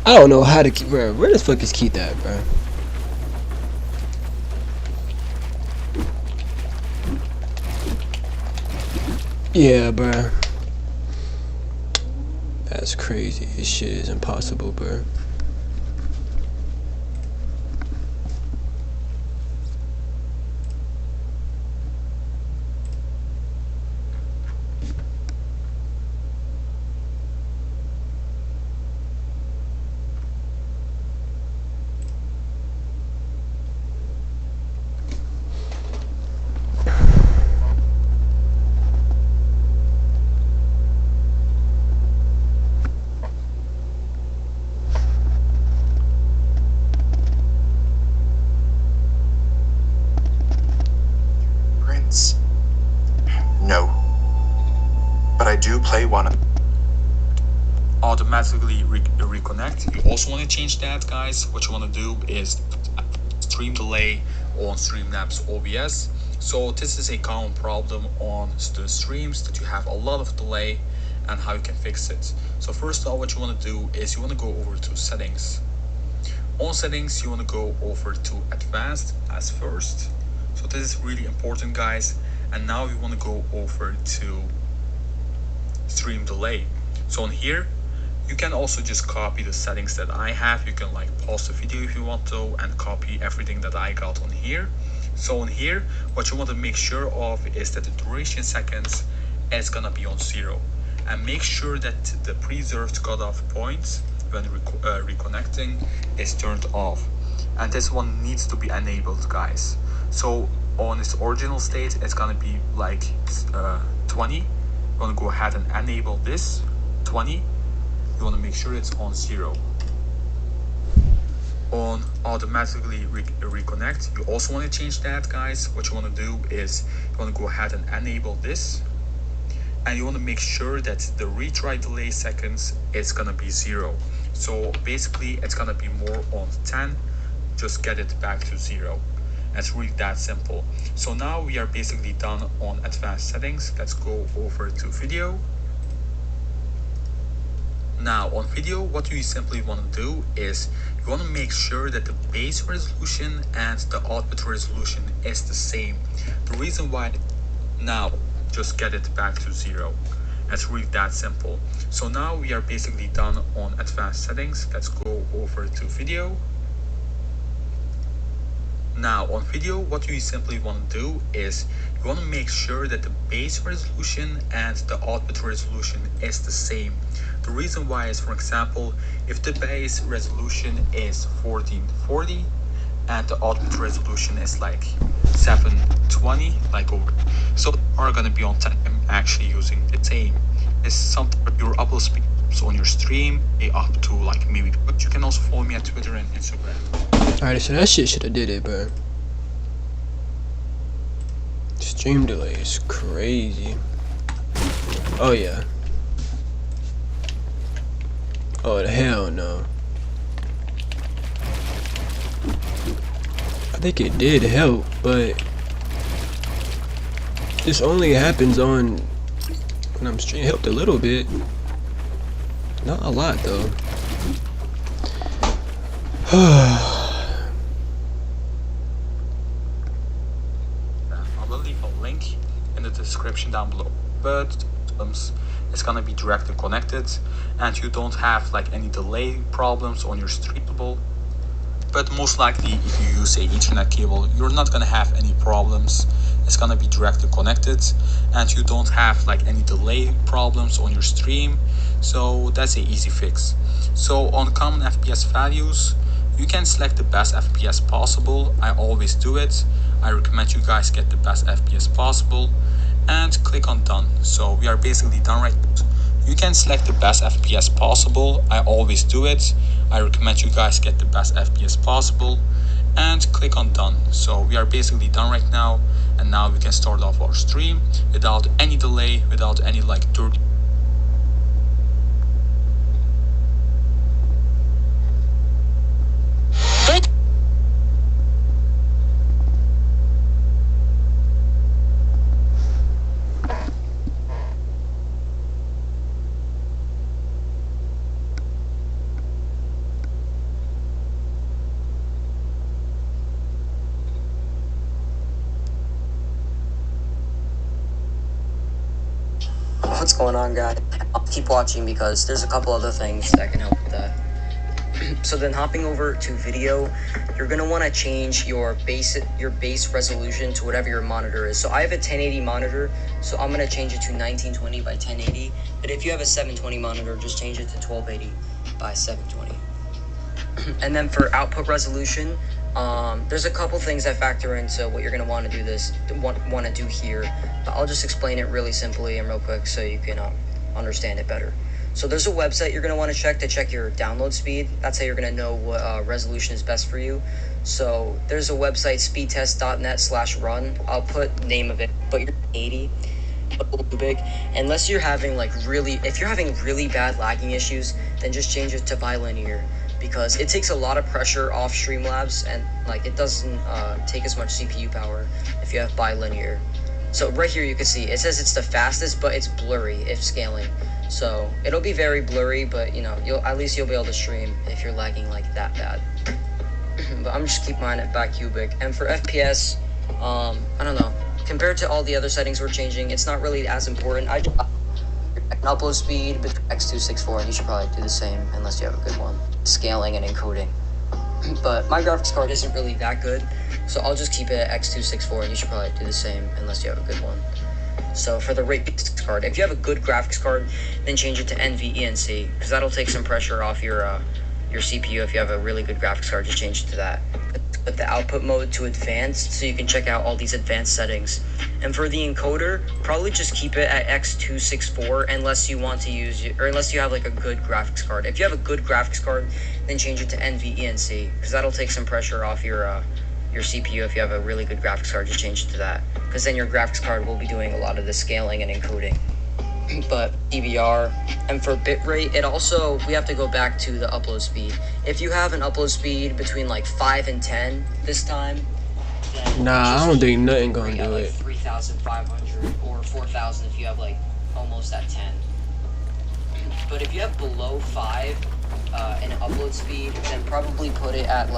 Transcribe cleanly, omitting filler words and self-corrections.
I don't know how to keep, bro. Where the fuck is Keith at, bro? Yeah, bro. That's crazy. This shit is impossible, bro. No. But I do play one. Automatically reconnect. You also want to change that, guys. What you want to do is stream delay on Streamlabs OBS. So this is a common problem on the streams, that you have a lot of delay, and how you can fix it. So first of all, what you want to do is you want to go over to settings. On settings, you want to go over to advanced as first. So this is really important, guys. And now you want to go over to stream delay. So on here, you can also just copy the settings that I have. You can like pause the video if you want to and copy everything that I got on here. So on here, what you want to make sure of is that the duration seconds is gonna be on 0, and make sure that the preserved cutoff points when reconnecting is turned off, and this one needs to be enabled, guys. So on its original state, it's gonna be like 20. You want to go ahead and enable this 20. You want to make sure it's on 0. On automatically reconnect, you also want to change that, guys. What you want to do is you want to go ahead and enable this, and you want to make sure that the retry delay seconds is gonna be 0. So basically it's gonna be more on 10. Just get it back to 0. It's really that simple. So now we are basically done on advanced settings. Let's go over to video. Now on video, what you simply want to do is you want to make sure that the base resolution and the output resolution is the same. The reason why, now just get it back to 0. It's really that simple. So now we are basically done on advanced settings. Let's go over to video. Now on video, what you simply want to do is you want to make sure that the base resolution and the output resolution is the same. The reason why is, for example, if the base resolution is 1440 and the output resolution is like 720, like over, so are gonna be on time actually using the same. It's something your upload speed on your stream up to like maybe, but you can also follow me on Twitter and Instagram. Alright, so that shit should have did it, bro. Stream delay is crazy. Oh yeah. Oh the hell no. I think it did help, but this only happens on when I'm streaming. It helped a little bit. Not a lot though. I will leave a link in the description down below, but it's gonna be directly connected and you don't have like any delay problems on your streamable. But most likely if you use a Ethernet cable, you're not gonna have any problems. It's gonna be directly connected and you don't have like any delay problems on your stream. So that's an easy fix. So on common FPS values, you can select the best FPS possible. I always do it. I recommend you guys get the best FPS possible and click on done. So we are basically done right now. You can select the best FPS possible. I always do it. I recommend you guys get the best FPS possible and click on done. So we are basically done right now, and now we can start off our stream without any delay, without any like dirty what's going on, guys. I'll keep watching because there's a couple other things that can help with that. So then hopping over to video, you're going to want to change your base resolution to whatever your monitor is. So I have a 1080 monitor, so I'm going to change it to 1920 by 1080. But if you have a 720 monitor, just change it to 1280 by 720. And then for output resolution, there's a couple things that factor into what you're going to want to do here. But I'll just explain it really simply and real quick so you can understand it better. So there's a website you're going to want to check your download speed. That's how you're going to know what resolution is best for you. So there's a website, speedtest.net/run. I'll put name of it, but you're 80. Too big. Unless you're having if you're having really bad lagging issues, then just change it to bilinear, because it takes a lot of pressure off Streamlabs and it doesn't take as much CPU power if you have bilinear. So right here you can see it says it's the fastest, but it's blurry if scaling. So it'll be very blurry, but at least you'll be able to stream if you're lagging like that bad. But I'm just keep mine at back cubic. And for FPS, I don't know. Compared to all the other settings we're changing, it's not really as important. I just an upload speed between x264, and you should probably do the same unless you have a good one. Scaling and encoding. But my graphics card isn't really that good, so I'll just keep it at x264, and you should probably do the same unless you have a good one. So for the graphics card, if you have a good graphics card, then change it to NVENC, because that'll take some pressure off your CPU. If you have a really good graphics card, just change it to that. Put the output mode to advanced, so you can check out all these advanced settings. And for the encoder, probably just keep it at x264 unless you want to use unless you have a good graphics card. If you have a good graphics card, then change it to NVENC, because that'll take some pressure off your CPU. If you have a really good graphics card, just change it to that, because then your graphics card will be doing a lot of the scaling and encoding. But DVR, and for bitrate, we have to go back to the upload speed. If you have an upload speed between 5 and 10 this time, then Nah, I don't think nothing gonna do it. 3,500 or 4,000 if you have almost at 10. But if you have below 5 in upload speed, then probably put it at